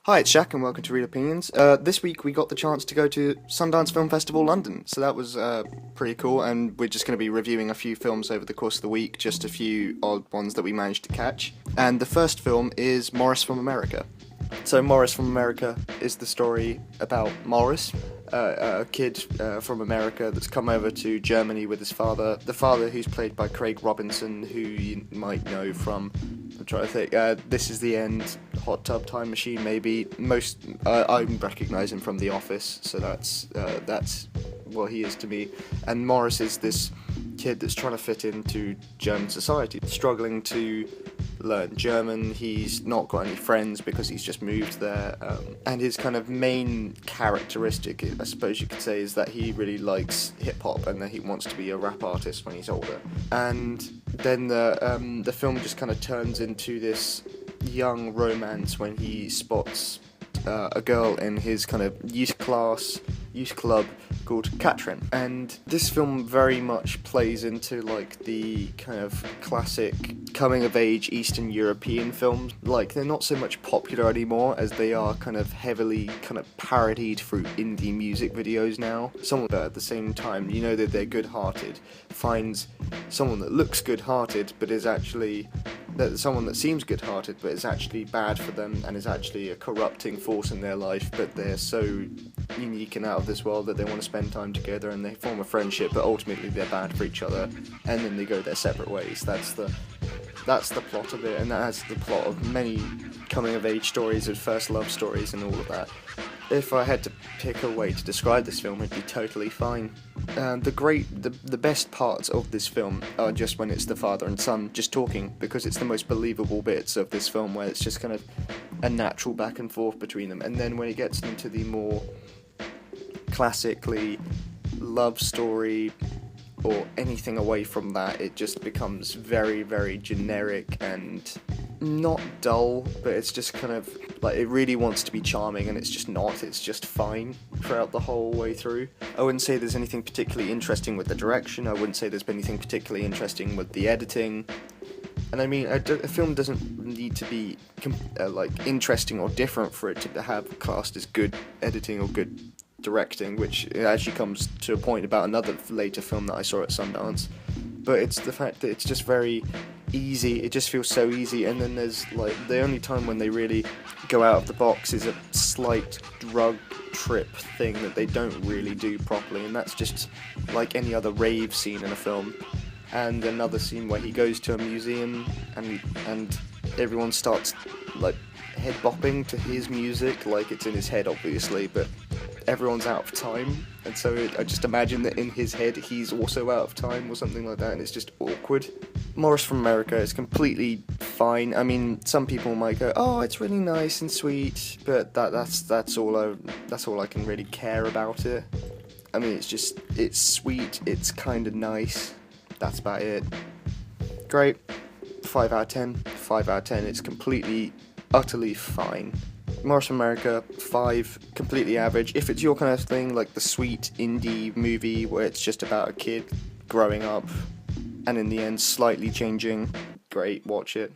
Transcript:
Hi, it's Jack, and welcome to Real Opinions. This week we got the chance to go to Sundance Film Festival London, so that was pretty cool, and we're just going to be reviewing a few films over the course of the week, just a few odd ones that we managed to catch. And the first film is Morris from America. So Morris from America is the story about Morris, a kid from America that's come over to Germany with his father. The father, who's played by Craig Robinson, who you might know from, I'm trying to think, This Is the End, Hot Tub Time Machine, maybe. I recognise him from The Office, so that's what he is to me. And Morris is this kid that's trying to fit into German society, struggling to learn German. He's not got any friends because he's just moved there, and his kind of main characteristic, I suppose you could say, is that he really likes hip-hop and that he wants to be a rap artist when he's older. And then the film just kind of turns into this young romance when he spots a girl in his kind of youth club called Katrin. And this film very much plays into like the kind of classic coming of age Eastern European films. Like, they're not so much popular anymore as they are kind of heavily kind of parodied through indie music videos now. Someone that at the same time, you know that they're good-hearted, finds someone that looks good-hearted but is actually someone that seems good-hearted but is actually bad for them and is actually a corrupting force in their life, but they're so unique and out of this world that they want to spend time together and they form a friendship, but ultimately they're bad for each other and then they go their separate ways. That's the plot of it, and that's the plot of many coming-of-age stories and first love stories and all of that. If I had to pick a way to describe this film, it'd be totally fine. The best parts of this film are just when it's the father and son just talking, because it's the most believable bits of this film where it's just kind of a natural back and forth between them. And then when it gets into the more classically love story or anything away from that, it just becomes very, very generic and not dull, but it's just kind of like it really wants to be charming and it's just not. It's just fine throughout the whole way through. I wouldn't say there's anything particularly interesting with the direction. I wouldn't say there's been anything particularly interesting with the editing. And I mean, a film doesn't need to be like interesting or different for it to have classed as good editing or good directing, which actually comes to a point about another later film that I saw at Sundance. But it's the fact that it's just very easy, it just feels so easy, and then there's like the only time when they really go out of the box is a slight drug trip thing that they don't really do properly, and that's just like any other rave scene in a film. And another scene where he goes to a museum and everyone starts like head bopping to his music, like it's in his head obviously, but everyone's out of time, and so I just imagine that in his head he's also out of time or something like that, and it's just awkward. Morris from America is completely fine. I mean, some people might go, "Oh, it's really nice and sweet," but that's all I can really care about it. I mean, it's sweet, it's kind of nice. That's about it. Great. 5 out of 10. 5 out of 10. It's completely, utterly fine. Morris from America, 5, completely average. If it's your kind of thing, like the sweet indie movie where it's just about a kid growing up and in the end slightly changing, great, watch it.